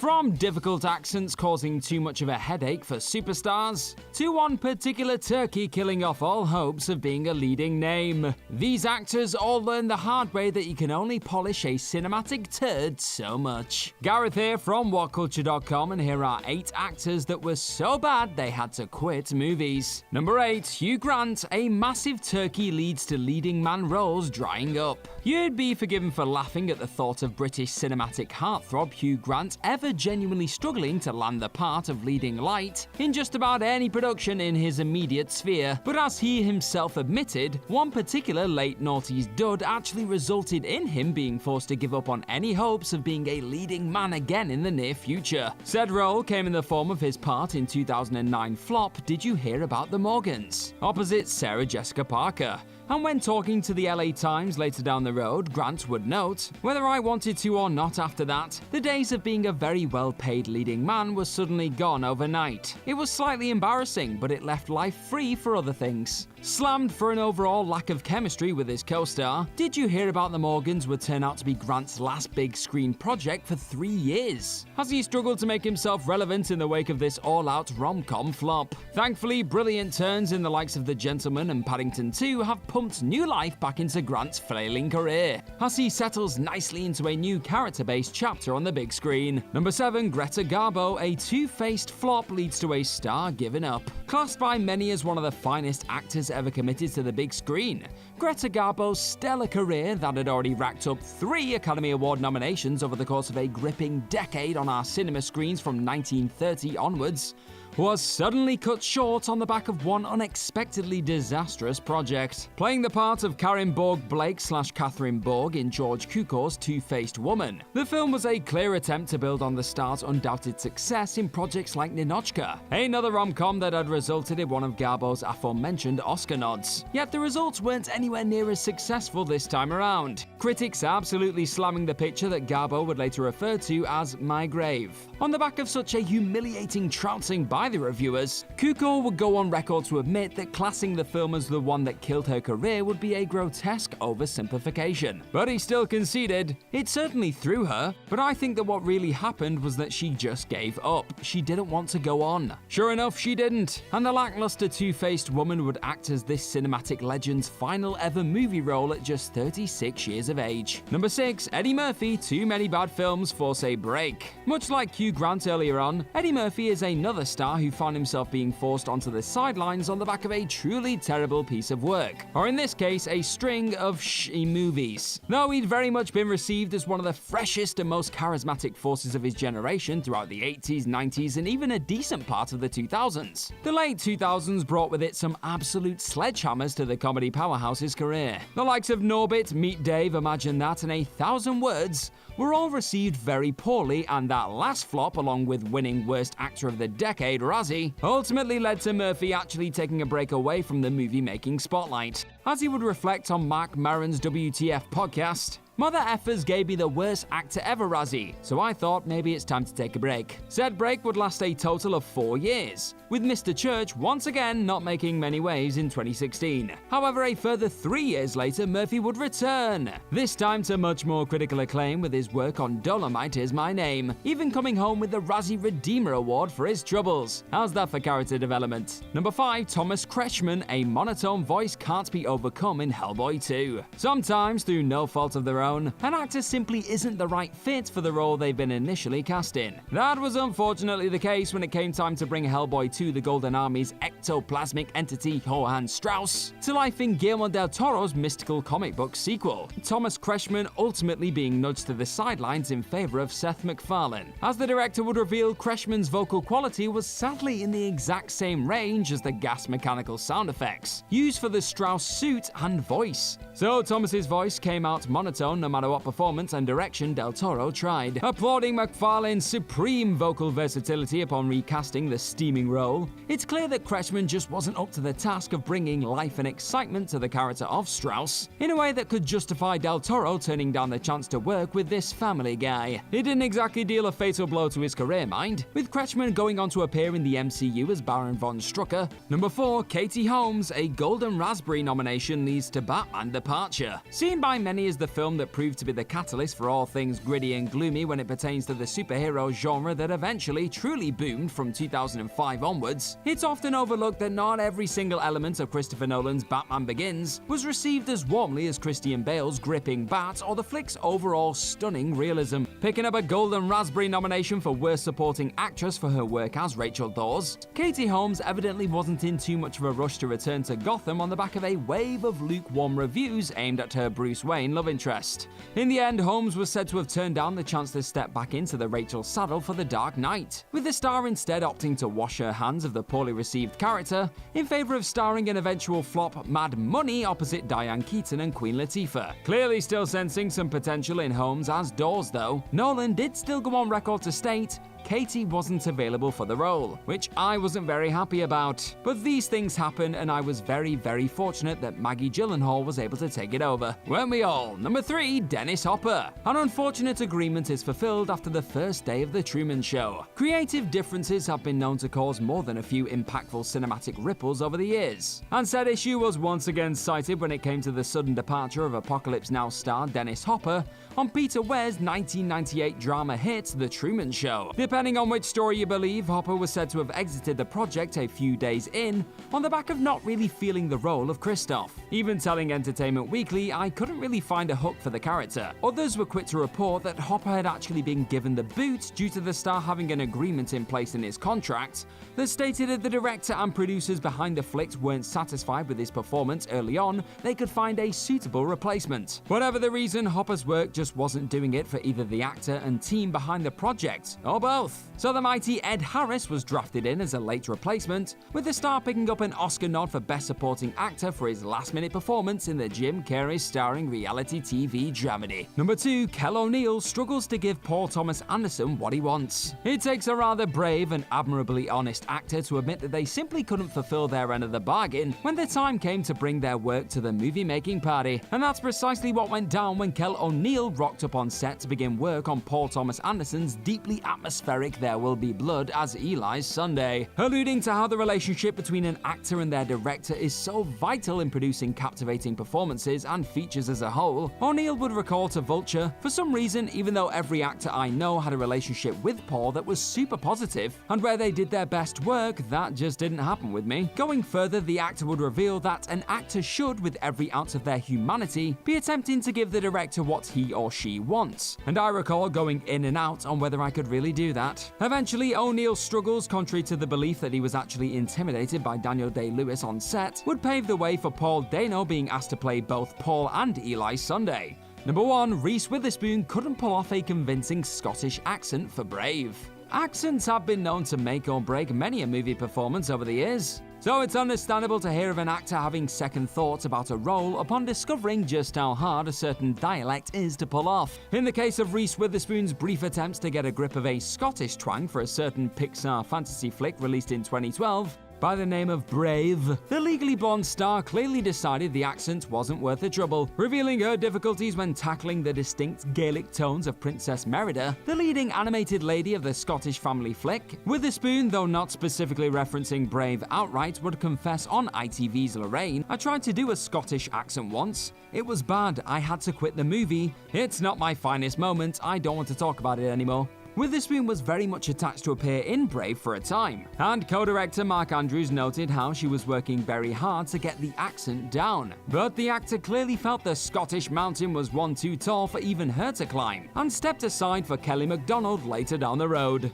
From difficult accents causing too much of a headache for superstars, to one particular turkey killing off all hopes of being a leading name, these actors all learned the hard way that you can only polish a cinematic turd so much. Gareth here from Whatculture.com, and here are 8 actors that were so bad they had to quit movies. Number 8. Hugh Grant. A massive turkey leads to leading man roles drying up. You'd be forgiven for laughing at the thought of British cinematic heartthrob Hugh Grant ever genuinely struggling to land the part of leading light in just about any production in his immediate sphere. But as he himself admitted, one particular late noughties dud actually resulted in him being forced to give up on any hopes of being a leading man again in the near future. Said role came in the form of his part in 2009 flop Did You Hear About the Morgans? Opposite Sarah Jessica Parker. And when talking to the LA Times later down the road, Grant would note, "Whether I wanted to or not after that, the days of being a very well-paid leading man were suddenly gone overnight. It was slightly embarrassing, but it left life free for other things." Slammed for an overall lack of chemistry with his co-star, Did You Hear About the Morgans would turn out to be Grant's last big screen project for 3 years, as he struggled to make himself relevant in the wake of this all-out rom-com flop. Thankfully, brilliant turns in the likes of The Gentleman and Paddington 2 have pumped new life back into Grant's flailing career, as he settles nicely into a new character-based chapter on the big screen. Number 7. Greta Garbo. A two-faced flop leads to a star giving up. Classed by many as one of the finest actors ever committed to the big screen, Greta Garbo's stellar career that had already racked up 3 Academy Award nominations over the course of a gripping decade on our cinema screens from 1930 onwards was suddenly cut short on the back of one unexpectedly disastrous project. Playing the part of Karen Borg-Blake / Catherine Borg in George Cukor's Two-Faced Woman, the film was a clear attempt to build on the star's undoubted success in projects like Ninotchka, another rom-com that had resulted in one of Garbo's aforementioned Oscar nods. Yet the results weren't anywhere near as successful this time around, critics absolutely slamming the picture that Garbo would later refer to as My Grave. On the back of such a humiliating trouncing by the reviewers, Cukor would go on record to admit that classing the film as the one that killed her career would be a grotesque oversimplification. But he still conceded, "It certainly threw her, but I think that what really happened was that she just gave up. She didn't want to go on." Sure enough, she didn't, and the lackluster Two-Faced Woman would act as this cinematic legend's final ever movie role at just 36 years of age. Number 6. Eddie Murphy. Too many bad films force a break. Much like Hugh Grant earlier on, Eddie Murphy is another star who found himself being forced onto the sidelines on the back of a truly terrible piece of work, or in this case, a string of movies. Though he'd very much been received as one of the freshest and most charismatic forces of his generation throughout the 80s, 90s, and even a decent part of the 2000s. The late 2000s brought with it some absolute sledgehammers to the comedy powerhouse's career. The likes of Norbit, Meet Dave, Imagine That, and A Thousand Words were all received very poorly, and that last flop, along with winning Worst Actor of the Decade Razzie, ultimately led to Murphy actually taking a break away from the movie-making spotlight. As he would reflect on Mark Maron's WTF podcast, "Mother effers gave me the worst actor ever Razzie, so I thought maybe it's time to take a break." Said break would last a total of 4 years, with Mr. Church once again not making many waves in 2016. However, a further 3 years later, Murphy would return, this time to much more critical acclaim with his work on Dolomite Is My Name, even coming home with the Razzie Redeemer Award for his troubles. How's that for character development? Number 5. Thomas Kretschmann. A monotone voice can't be overcome in Hellboy 2. Sometimes, through no fault of their own, an actor simply isn't the right fit for the role they've been initially cast in. That was unfortunately the case when it came time to bring Hellboy 2, the Golden Army's ectoplasmic entity Johann Strauss, to life in Guillermo del Toro's mystical comic book sequel, Thomas Kretschmann ultimately being nudged to the sidelines in favor of Seth MacFarlane. As the director would reveal, Kretschmann's vocal quality was sadly in the exact same range as the gas mechanical sound effects used for the Strauss suit and voice. So Thomas's voice came out monotone no matter what performance and direction Del Toro tried. Applauding MacFarlane's supreme vocal versatility upon recasting the steaming role, it's clear that Kretschmann just wasn't up to the task of bringing life and excitement to the character of Strauss in a way that could justify Del Toro turning down the chance to work with this family guy. It didn't exactly deal a fatal blow to his career, mind, with Kretschmann going on to appear in the MCU as Baron von Strucker. Number 4. Katy Holmes. A Golden Raspberry nomination nomination leads to Batman departure. Seen by many as the film that proved to be the catalyst for all things gritty and gloomy when it pertains to the superhero genre that eventually truly boomed from 2005 onwards, it's often overlooked that not every single element of Christopher Nolan's Batman Begins was received as warmly as Christian Bale's gripping bat or the flick's overall stunning realism. Picking up a Golden Raspberry nomination for Worst Supporting Actress for her work as Rachel Dawes, Katy Holmes evidently wasn't in too much of a rush to return to Gotham on the back of a wave of lukewarm reviews aimed at her Bruce Wayne love interest. In the end, Holmes was said to have turned down the chance to step back into the Rachel saddle for The Dark Knight, with the star instead opting to wash her hands of the poorly received character in favor of starring in eventual flop Mad Money opposite Diane Keaton and Queen Latifah. Clearly still sensing some potential in Holmes as Dawes though, Nolan did still go on record to state Katy wasn't available for the role, which I wasn't very happy about. But these things happen, and I was very, very fortunate that Maggie Gyllenhaal was able to take it over. Weren't we all? Number 3, Dennis Hopper. An unfortunate agreement is fulfilled after the first day of The Truman Show. Creative differences have been known to cause more than a few impactful cinematic ripples over the years, and said issue was once again cited when it came to the sudden departure of Apocalypse Now star Dennis Hopper on Peter Weir's 1998 drama hit The Truman Show. Depending on which story you believe, Hopper was said to have exited the project a few days in, on the back of not really feeling the role of Christoph. Even telling Entertainment Weekly, I couldn't really find a hook for the character. Others were quick to report that Hopper had actually been given the boot due to the star having an agreement in place in his contract that stated that the director and producers behind the flick weren't satisfied with his performance early on, they could find a suitable replacement. Whatever the reason, Hopper's work just wasn't doing it for either the actor and team behind the project, or both. So the mighty Ed Harris was drafted in as a late replacement, with the star picking up an Oscar nod for Best Supporting Actor for his last-minute performance in the Jim Carrey starring reality TV dramedy. Number 2, Kel O'Neill struggles to give Paul Thomas Anderson what he wants. It takes a rather brave and admirably honest actor to admit that they simply couldn't fulfill their end of the bargain when the time came to bring their work to the movie-making party. And that's precisely what went down when Kel O'Neill rocked up on set to begin work on Paul Thomas Anderson's deeply atmospheric There Will Be Blood as Eli's Sunday. Alluding to how the relationship between an actor and their director is so vital in producing captivating performances and features as a whole, O'Neill would recall to Vulture, "For some reason, even though every actor I know had a relationship with Paul that was super positive, and where they did their best work, that just didn't happen with me." Going further, the actor would reveal that an actor should, with every ounce of their humanity, be attempting to give the director what he or she wants. And I recall going in and out on whether I could really do that. Eventually, O'Neill's struggles, contrary to the belief that he was actually intimidated by Daniel Day-Lewis on set, would pave the way for Paul Dano being asked to play both Paul and Eli Sunday. Number 1, Reese Witherspoon couldn't pull off a convincing Scottish accent for Brave. Accents have been known to make or break many a movie performance over the years, so it's understandable to hear of an actor having second thoughts about a role upon discovering just how hard a certain dialect is to pull off. In the case of Reese Witherspoon's brief attempts to get a grip of a Scottish twang for a certain Pixar fantasy flick released in 2012, by the name of Brave, the Legally Blonde star clearly decided the accent wasn't worth the trouble, revealing her difficulties when tackling the distinct Gaelic tones of Princess Merida, the leading animated lady of the Scottish family flick. Witherspoon, though not specifically referencing Brave outright, would confess on ITV's Lorraine, "I tried to do a Scottish accent once. It was bad. I had to quit the movie. It's not my finest moment. I don't want to talk about it anymore." Witherspoon was very much attached to appear in Brave for a time, and co-director Mark Andrews noted how she was working very hard to get the accent down. But the actor clearly felt the Scottish mountain was one too tall for even her to climb, and stepped aside for Kelly MacDonald later down the road.